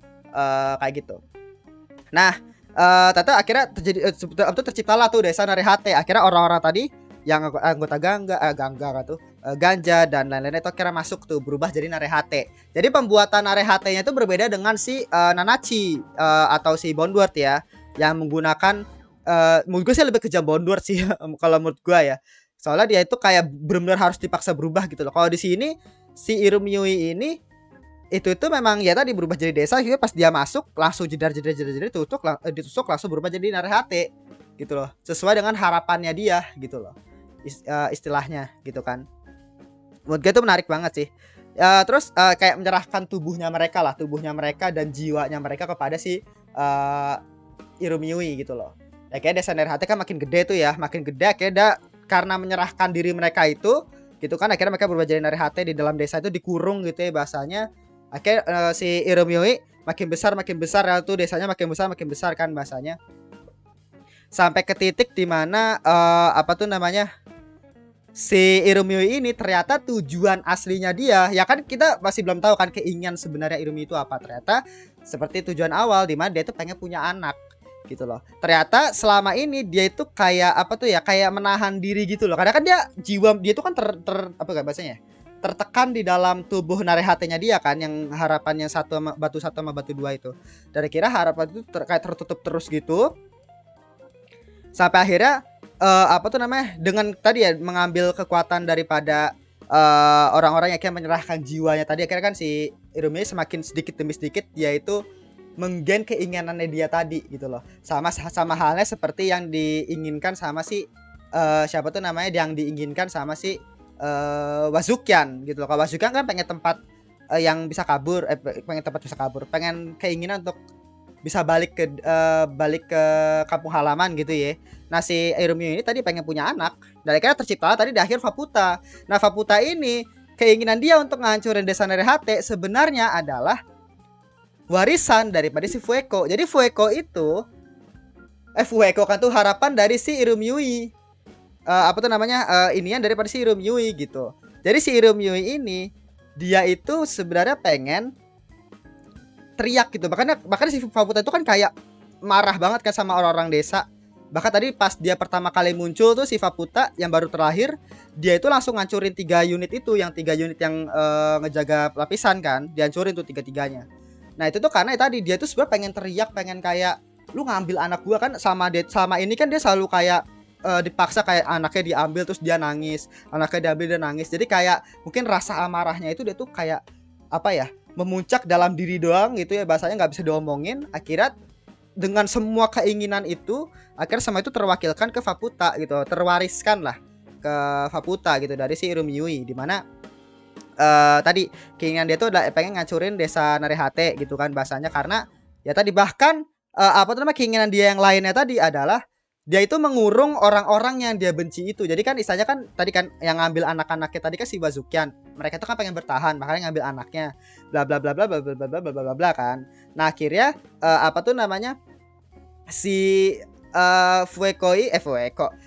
Kayak gitu. Nah, ternyata akhirnya terciptalah tuh desa Narehate. Akhirnya orang-orang tadi yang anggota Gangga tuh, Ganja dan lain-lain itu akhirnya masuk tuh berubah jadi Narehate. Jadi pembuatan Narehate-nya itu berbeda dengan si Nanachi atau si Bondward ya, yang menggunakan menurut gue sih lebih ke jam Bondward sih kalau menurut gue ya. Soalnya dia itu kayak benar-benar harus dipaksa berubah gitu loh. Kalau di sini si Irumyui ini itu memang ya tadi berubah jadi desa gitu, pas dia masuk langsung jedar ditusuk langsung berubah jadi Narehate gitu loh, sesuai dengan harapannya dia gitu loh, istilahnya gitu kan. Menurut gue itu menarik banget sih. Terus kayak menyerahkan tubuhnya mereka dan jiwanya mereka kepada si Irumyui gitu loh. Ya kayak desa Narehate kan makin gede tuh ya, makin gede akhirnya karena menyerahkan diri mereka itu gitu kan, akhirnya mereka berubah jadi Narehate di dalam desa itu, dikurung gitu ya bahasanya. Akhirnya si Irumyui makin besar tuh desanya makin besar kan bahasanya. Sampai ke titik dimana si Irumyui ini ternyata tujuan aslinya dia, ya kan kita masih belum tahu kan keinginan sebenarnya Irumyui itu apa. Ternyata seperti tujuan awal dimana dia itu pengen punya anak gitu loh. Ternyata selama ini dia itu kayak kayak menahan diri gitu loh. Karena kan jiwa dia itu kan tertekan di dalam tubuh Narehate-nya dia kan, yang harapannya satu sama batu 2 itu. Dan kira harapan itu kayak tertutup terus gitu. Sampai akhirnya dengan tadi ya mengambil kekuatan daripada orang-orang yang kayak menyerahkan jiwanya tadi, akhirnya kan si Irumyui semakin sedikit demi sedikit dia itu menggen keinginannya dia tadi gitu loh. Sama halnya seperti yang diinginkan sama si yang diinginkan sama si Wazukyan gitu loh. Kalau Wazukyan kan pengen tempat yang bisa kabur, pengen keinginan untuk bisa balik ke kampung halaman gitu ya. Nah si Irumyui ini tadi pengen punya anak, dan akhirnya tercipta tadi di akhir Faputa. Nah Faputa ini keinginan dia untuk ngancurin desa Narehate sebenarnya adalah warisan daripada si Fueko. Jadi Fueko kan tuh harapan dari si Irumyui. Inian daripada si Irumyui gitu. Jadi si Irumyui ini dia itu sebenarnya pengen teriak gitu. Bahkan si Faputa itu kan kayak marah banget kan sama orang-orang desa. Bahkan tadi pas dia pertama kali muncul tuh si Faputa yang baru terlahir, dia itu langsung ngancurin 3 unit itu, yang 3 unit yang ngejaga lapisan kan, dihancurin tuh 3-3-nya. Nah itu tuh karena tadi dia tuh sebenarnya pengen teriak, pengen kayak lu ngambil anak gua kan, sama ini kan dia selalu kayak dipaksa, kayak anaknya diambil terus dia nangis, jadi kayak mungkin rasa amarahnya itu dia tuh kayak memuncak dalam diri doang gitu ya, bahasanya nggak bisa diomongin. Akhirnya dengan semua keinginan itu akhirnya sama itu terwakilkan ke Faputa gitu, terwariskan lah ke Faputa gitu dari si Irumyui, dimana tadi keinginan dia tuh adalah pengen ngancurin desa Narehate gitu kan bahasanya. Karena ya tadi bahkan keinginan dia yang lainnya tadi adalah dia itu mengurung orang-orang yang dia benci itu. Jadi kan istilahnya kan tadi kan yang ngambil anak-anaknya tadi kan si Wazukyan. Mereka itu kan pengen bertahan, makanya ngambil anaknya. Bla bla bla bla bla bla bla bla bla bla bla kan. Nah, akhirnya si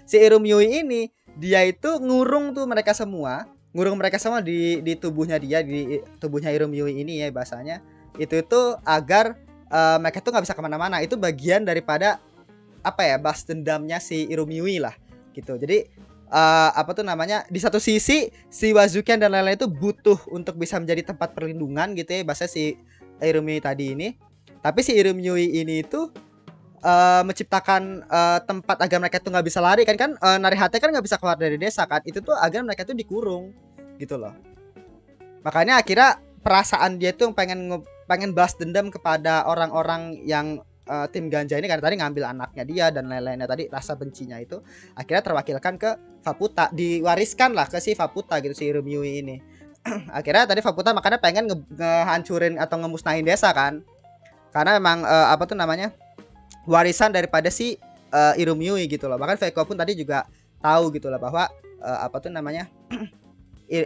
si Irumyui ini dia itu ngurung mereka semua di tubuhnya dia, di tubuhnya Irumyui ini ya bahasanya. Itu agar mereka tuh nggak bisa kemana-mana. Itu bagian daripada balas dendamnya si Irumyui lah gitu. Jadi di satu sisi si Wazukyan dan lain-lain itu butuh untuk bisa menjadi tempat perlindungan gitu ya bahasa si Irumyui tadi ini. Tapi si Irumyui ini itu menciptakan tempat agar mereka tuh nggak bisa lari kan Narehate kan nggak bisa keluar dari desa kan, itu tuh agar mereka tuh dikurung gitu loh. Makanya akhirnya perasaan dia tuh pengen balas dendam kepada orang-orang yang tim Ganja ini, karena tadi ngambil anaknya dia dan lain-lainnya, tadi rasa bencinya itu akhirnya terwakilkan ke Faputa, diwariskan lah ke si Faputa gitu, si Irumyui ini. Akhirnya tadi Faputa makanya pengen ngehancurin atau ngemusnahin desa kan, karena memang warisan daripada si Irumyui gitu loh. Bahkan Fueko pun tadi juga tahu gitu loh bahwa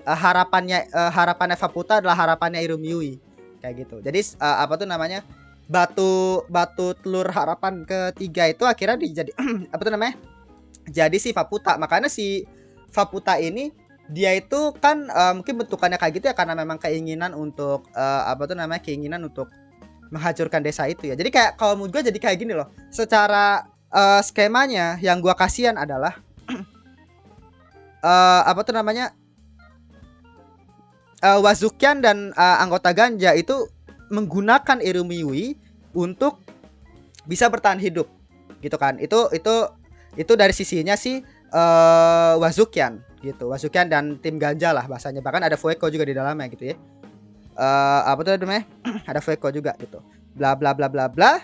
harapannya Faputa adalah harapannya Irumyui kayak gitu. Jadi batu batu telur harapan ketiga itu akhirnya dijadi apa tuh namanya? Jadi si Faputa. Makanya si Faputa ini dia itu kan mungkin bentukannya kayak gitu ya karena memang keinginan untuk apa tuh namanya? Keinginan untuk menghancurkan desa itu ya. Jadi kayak kalau menurut gue jadi kayak gini loh. Secara skemanya yang gua kasihan adalah apa tuh namanya? Wazukian dan anggota Ganja itu menggunakan Irumyui untuk bisa bertahan hidup gitu kan. Itu dari sisinya si Wazukian gitu. Wazukian dan tim Ganja lah bahasanya. Bahkan ada Fueko juga di dalamnya gitu ya. Apa tuh namanya? Ada Fueko juga gitu. Bla bla bla bla bla.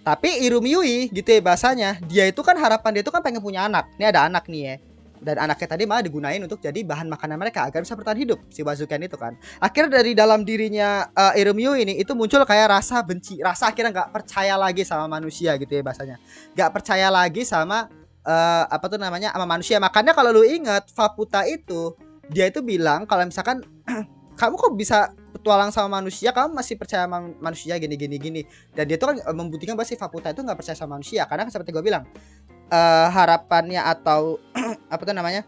Tapi Irumyui gitu ya bahasanya. Dia itu kan harapan dia itu kan pengen punya anak. Ini ada anak nih ya. Dan anaknya tadi malah digunain untuk jadi bahan makanan mereka agar bisa bertahan hidup si Wazukian itu kan. Akhirnya dari dalam dirinya Irumyui ini itu muncul kayak rasa benci, rasa akhirnya nggak percaya lagi sama manusia gitu ya bahasanya. Nggak percaya lagi sama apa tuh namanya sama manusia. Makanya kalau lu inget Faputa itu dia itu bilang kalau misalkan kamu kok bisa petualang sama manusia, kamu masih percaya sama manusia gini gini gini. Dan dia tuh kan membuktikan bahwa si Faputa itu nggak percaya sama manusia karena seperti gue bilang harapannya atau apa tuh namanya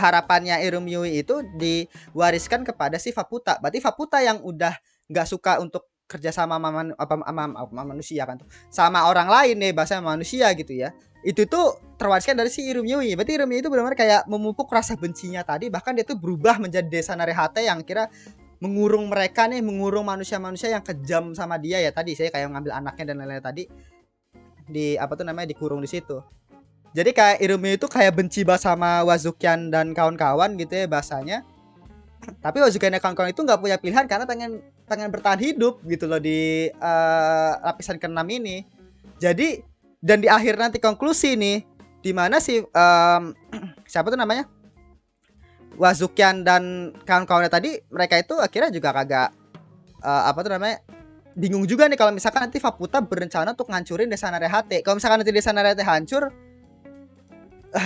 harapannya Irumyui itu diwariskan kepada si Faputa. Berarti Faputa yang udah nggak suka untuk kerja sama sama manusia kan tuh, sama orang lain nih bahasa manusia gitu ya. Itu tuh terwariskan dari si Irumyui. Berarti Irumyui itu benar-benar kayak memupuk rasa bencinya tadi. Bahkan dia tuh berubah menjadi Desa Narehate yang kira mengurung mereka nih, mengurung manusia-manusia yang kejam sama dia ya tadi. Saya kayak ngambil anaknya dan lain-lain tadi di apa tuh namanya dikurung di situ. Jadi kayak Irumi itu kayak benci banget sama Wazukian dan kawan-kawan gitu ya bahasanya. Tapi Wazukian dan kawan-kawan itu nggak punya pilihan karena pengen bertahan hidup gitu loh di lapisan ke-6 ini. Jadi dan di akhir nanti konklusi nih di mana si siapa tuh namanya? Wazukian dan kawan-kawannya tadi mereka itu akhirnya juga kagak apa tuh namanya? Bingung juga nih kalau misalkan nanti Faputa berencana untuk ngancurin Desa Narehate. Kalau misalkan nanti Desa Narehate hancur,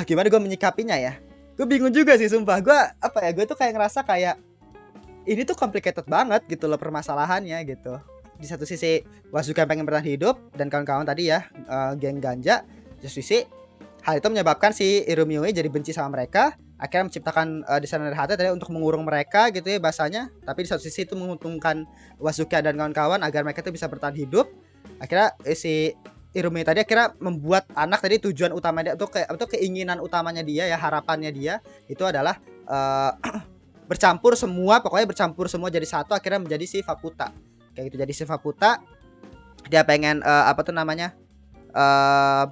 gimana gue menyikapinya ya? Gue bingung juga sih sumpah. Gue apa ya? Gue tuh kayak ngerasa kayak ini tuh complicated banget gitu loh permasalahannya gitu. Di satu sisi Wazukian pengen bertahan hidup dan kawan-kawan tadi ya geng Ganja. Di satu sisi hal itu menyebabkan si Irumyui jadi benci sama mereka. Akhirnya menciptakan Desa Narehate tadi untuk mengurung mereka gitu ya bahasanya. Tapi di satu sisi itu menguntungkan Wazukian dan kawan-kawan agar mereka tuh bisa bertahan hidup. Akhirnya si Irumi tadi akhirnya membuat anak tadi tujuan utama dia atau keinginan utamanya dia ya harapannya dia itu adalah bercampur semua pokoknya bercampur semua jadi satu akhirnya menjadi si Faputa kayak gitu. Jadi si Faputa dia pengen apa tuh namanya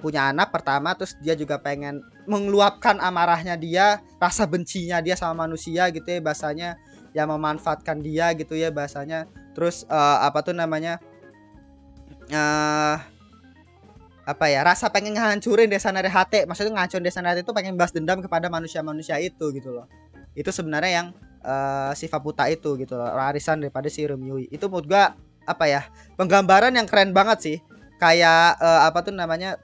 punya anak pertama, terus dia juga pengen mengeluapkan amarahnya dia, rasa bencinya dia sama manusia gitu ya bahasanya, yang memanfaatkan dia gitu ya bahasanya. Terus apa tuh namanya apa ya, rasa pengen ngehancurin Desa Narehate, maksudnya ngancurin Desa Narehate itu pengen balas dendam kepada manusia-manusia itu gitu loh. Itu sebenarnya yang si Faputa itu gitu loh, warisan daripada si Irumyui. Itu menurut gua apa ya, penggambaran yang keren banget sih. Kayak apa tuh namanya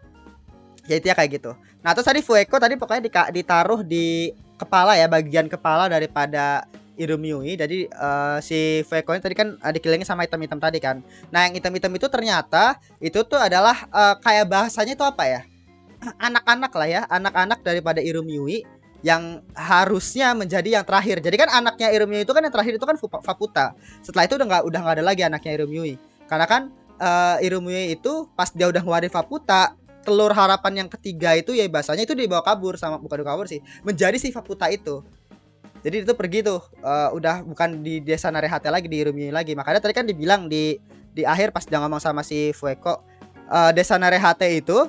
ya itu ya kayak gitu. Nah terus tadi Fueko tadi pokoknya ditaruh di kepala ya, bagian kepala daripada Irumyui. Jadi si Fueko ini tadi kan dikelilingi sama item-item tadi kan. Nah yang item-item itu ternyata itu tuh adalah kayak bahasanya itu apa ya, anak-anak lah ya, anak-anak daripada Irumyui yang harusnya menjadi yang terakhir. Jadi kan anaknya Irumyui itu kan yang terakhir itu kan Faputa. Setelah itu udah nggak ada lagi anaknya Irumyui. Karena kan Irumyui itu pas dia udah ngeluarin Faputa, telur harapan yang ketiga itu ya bahasanya itu dibawa kabur sama, bukan dibawa kabur sih, menjadi si Faputa itu. Jadi itu pergi tuh udah bukan di Desa Narehate lagi, di Irumyui lagi. Makanya tadi kan dibilang di akhir pas dia ngomong sama si Fueko, Desa Narehate itu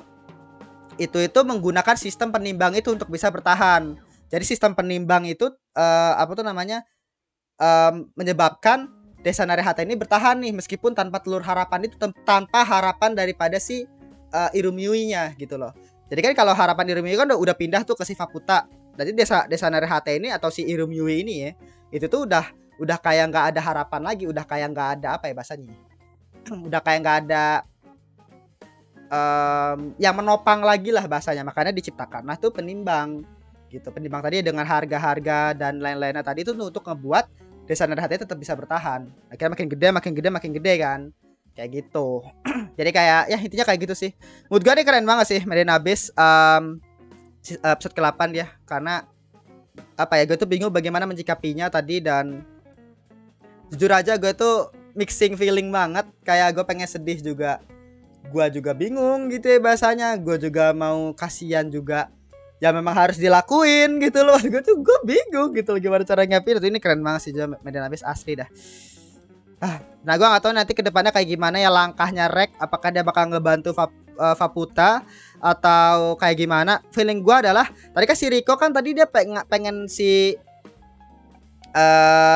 menggunakan sistem penimbang itu untuk bisa bertahan. Jadi sistem penimbang itu apa tuh namanya menyebabkan Desa Narehate ini bertahan nih meskipun tanpa telur harapan itu, tanpa harapan daripada si Irumyui-nya gitu loh. Jadi kan kalau harapan Irumyui kan udah pindah tuh ke si Faputa. Jadi Desa Narehate ini atau si Irumyui ini ya, itu tuh udah kayak nggak ada harapan lagi, udah kayak nggak ada apa ya bahasanya, udah kayak nggak ada yang menopang lagi lah bahasanya. Makanya diciptakanlah tuh penimbang gitu. Penimbang tadi dengan harga-harga dan lain-lainnya tadi itu untuk ngebuat Desa Narehate tetap bisa bertahan. Akhirnya makin gede kan. kayak gitu. Jadi kayak ya intinya kayak gitu sih. Menurut gue ini keren banget sih Made in Abyss episode ke-8 ya, karena apa ya, gue tuh bingung bagaimana menyikapinya tadi, dan jujur aja gue tuh mixing feeling banget, kayak gue pengen sedih juga, gue juga bingung gitu ya bahasanya, gue juga mau kasihan juga, ya memang harus dilakuin gitu loh. Gue bingung gitu loh gimana cara ngapin itu. Ini keren banget sih Made in Abyss asli dah. Nah gue gak tahu nanti kedepannya kayak gimana ya langkahnya Rek, apakah dia bakal ngebantu Faputa atau kayak gimana. Feeling gue adalah tadi kan si Rico kan tadi dia pengen si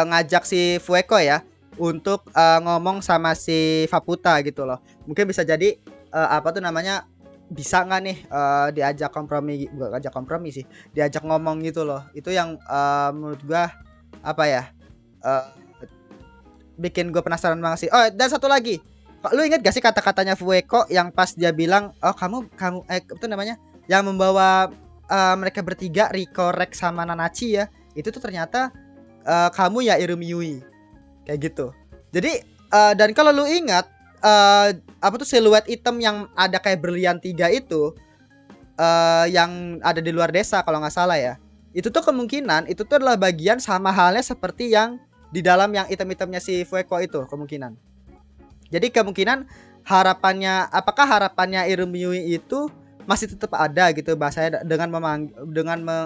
ngajak si Fueko ya untuk ngomong sama si Faputa gitu loh. Mungkin bisa jadi apa tuh namanya, bisa nggak nih diajak kompromi, bukan ajak kompromi sih, diajak ngomong gitu loh. Itu yang menurut gua apa ya, bikin gue penasaran banget sih. Oh, dan satu lagi, lu inget gak sih kata-katanya Fueko yang pas dia bilang, oh kamu itu namanya, yang membawa mereka bertiga, Rico, Rex sama Nanachi ya, itu tuh ternyata kamu ya Irumi Yui, kayak gitu. Jadi dan kalau lu ingat apa tuh siluet hitam yang ada kayak berlian 3 itu yang ada di luar desa kalau nggak salah ya, itu tuh kemungkinan itu tuh adalah bagian sama halnya seperti yang di dalam yang item-itemnya si Fueko itu kemungkinan. Jadi kemungkinan harapannya, apakah harapannya Irumi Yui itu masih tetap ada gitu bahasanya, dengan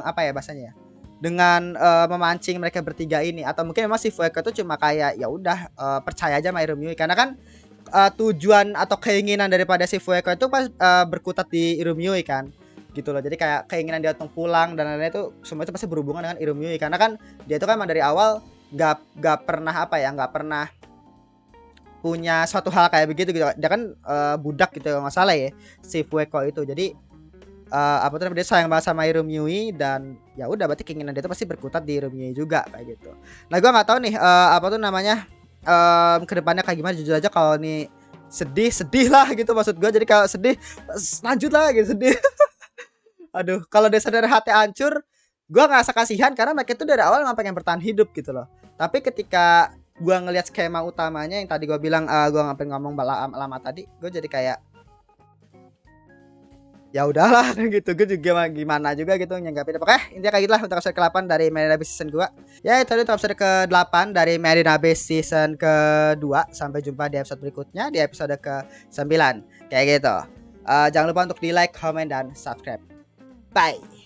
apa ya bahasanya ya, dengan memancing mereka bertiga ini, atau mungkin memang si Fueko itu cuma kayak ya udah percaya aja sama Irumi Yui, karena kan tujuan atau keinginan daripada si Fueko itu pas berkutat di Irumi Yui kan gitu loh. Jadi kayak keinginan dia untuk pulang dan lain-lain itu semua itu pasti berhubungan dengan Irumi Yui, karena kan dia itu kan dari awal gak pernah apa ya, gak pernah punya suatu hal kayak begitu gitu. Dia kan budak gitu kalau nggak salah ya si Fueko itu. Jadi apa tuh dia sayang banget sama Irumi Yui, dan ya udah berarti keinginan dia itu pasti berkutat di Irumi Yui juga kayak gitu. Nah gue nggak tahu nih apa tuh namanya kedepannya kayak gimana. Jujur aja kalau nih sedih lah gitu maksud gue. Jadi kalau sedih lanjut lah gitu, sedih. Aduh, kalau desa dari hati hancur, gue ngerasa kasihan karena mereka itu dari awal emang pengen bertahan hidup gitu loh. Tapi ketika gue ngelihat skema utamanya yang tadi gue bilang, gue ngapain ngomong lama tadi, gue jadi kayak ya udahlah gitu. Gue juga gimana juga gitu nyanggapin. Pokoknya intinya kayak gitulah untuk episode ke-8 dari Made in Abyss season 2. Ya itu untuk episode ke-8 dari Made in Abyss season ke-2. Sampai jumpa di episode berikutnya, di episode ke-9 kayak gitu. Jangan lupa untuk di like, comment, dan subscribe. Bye.